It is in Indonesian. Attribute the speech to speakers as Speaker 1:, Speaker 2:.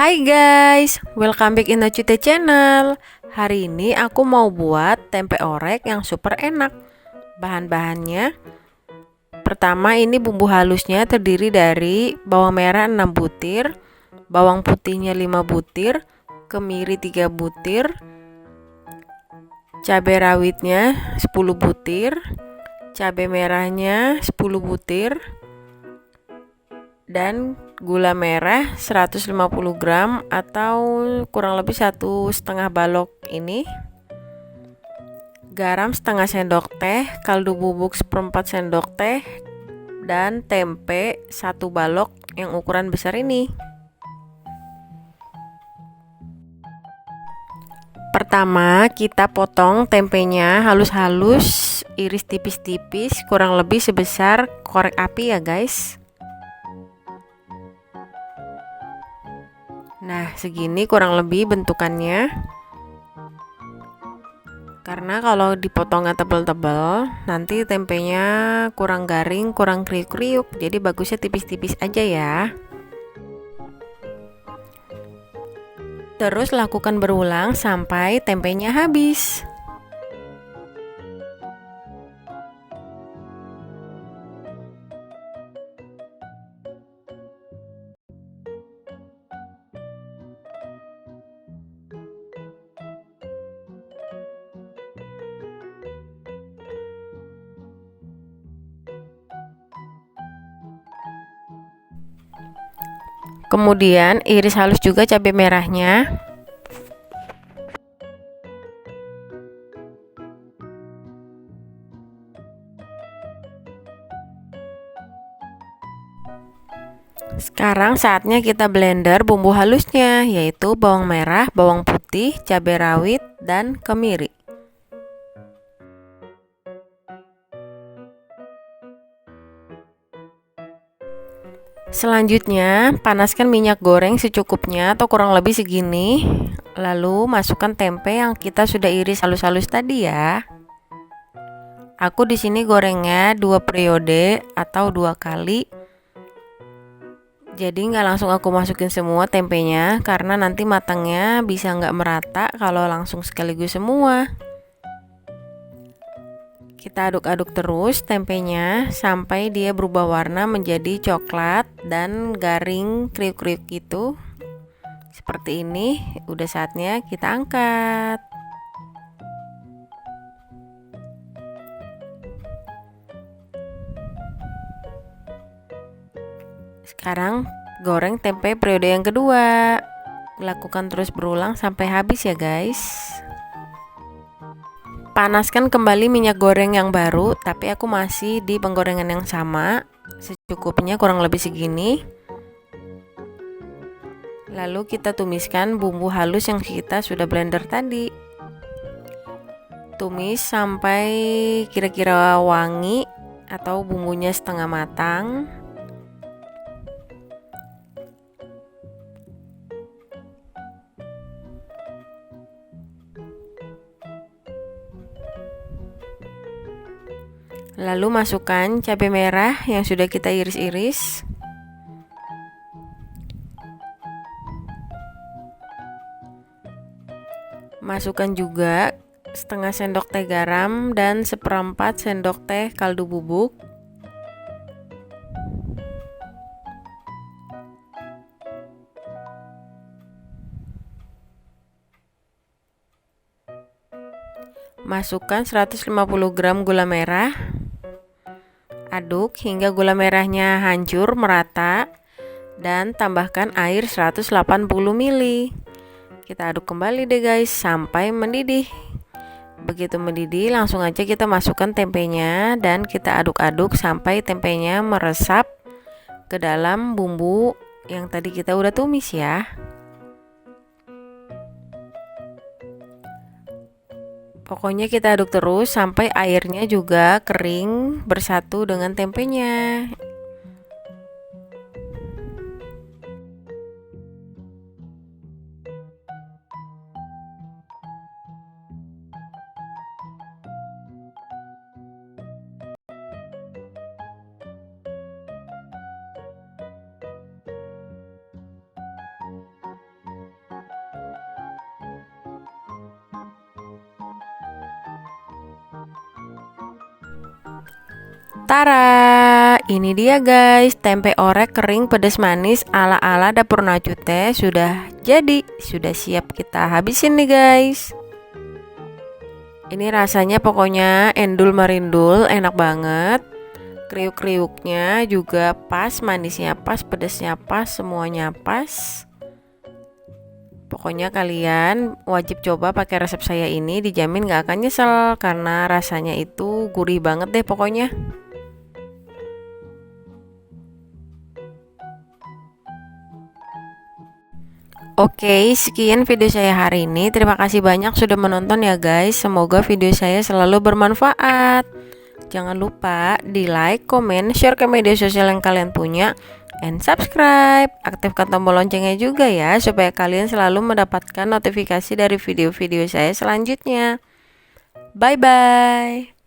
Speaker 1: Hai guys, welcome back in Acute Channel. Hari ini aku mau buat tempe orek yang super enak. Bahan-bahannya, pertama ini bumbu halusnya terdiri dari bawang merah 6 butir, bawang putihnya 5 butir, kemiri 3 butir, cabai rawitnya 10 butir, cabai merahnya 10 butir, dan gula merah 150 gram atau kurang lebih 1,5 balok ini, garam setengah sendok teh, kaldu bubuk seperempat sendok teh, dan tempe 1 balok yang ukuran besar ini. Pertama kita potong tempenya halus-halus, iris tipis-tipis kurang lebih sebesar korek api ya guys. Nah, segini kurang lebih bentukannya. Karena kalau dipotongnya tebal-tebal, nanti tempenya kurang garing, kurang kriuk-kriuk. Jadi bagusnya tipis-tipis aja ya. Terus lakukan berulang sampai tempenya habis. Kemudian iris halus juga cabai merahnya. Sekarang saatnya kita blender bumbu halusnya, yaitu bawang merah, bawang putih, cabai rawit, dan kemiri. Selanjutnya, panaskan minyak goreng secukupnya atau kurang lebih segini. Lalu masukkan tempe yang kita sudah iris halus-halus tadi ya. Aku di sini gorengnya 2 periode atau 2 kali. Jadi nggak langsung aku masukin semua tempenya karena nanti matangnya bisa nggak merata kalau langsung sekaligus semua. Kita aduk-aduk terus tempenya sampai dia berubah warna menjadi coklat dan garing kriuk-kriuk gitu. Seperti ini, udah saatnya kita angkat. Sekarang goreng tempe periode yang kedua. Lakukan terus berulang sampai habis ya guys. Panaskan kembali minyak goreng yang baru, tapi aku masih di penggorengan yang sama, secukupnya kurang lebih segini. Lalu kita tumiskan bumbu halus yang kita sudah blender tadi. Tumis sampai kira-kira wangi atau bumbunya setengah matang. Lalu masukkan cabai merah yang sudah kita iris-iris. Masukkan juga setengah sendok teh garam dan seperempat sendok teh kaldu bubuk. Masukkan 150 gram gula merah. Aduk hingga gula merahnya hancur merata dan tambahkan air 180 ml. Kita aduk kembali deh guys sampai mendidih. Begitu mendidih langsung aja kita masukkan tempenya dan kita aduk-aduk sampai tempenya meresap ke dalam bumbu yang tadi kita udah tumis ya. Pokoknya kita aduk terus sampai airnya juga kering bersatu dengan tempenya. Tara, ini dia guys, tempe orek kering pedas manis ala-ala dapur Nacute sudah jadi, sudah siap kita habisin nih guys. Ini rasanya pokoknya endul merindul, enak banget. Kriuk-kriuknya juga pas, manisnya pas, pedasnya pas, semuanya pas. Pokoknya kalian wajib coba pakai resep saya ini, dijamin gak akan nyesel karena rasanya itu gurih banget deh pokoknya. Oke, sekian video saya hari ini. Terima kasih banyak sudah menonton ya guys. Semoga video saya selalu bermanfaat. Jangan lupa di like, komen, share ke media sosial yang kalian punya, and subscribe. Aktifkan tombol loncengnya juga ya, supaya kalian selalu mendapatkan notifikasi dari video-video saya selanjutnya. Bye-bye.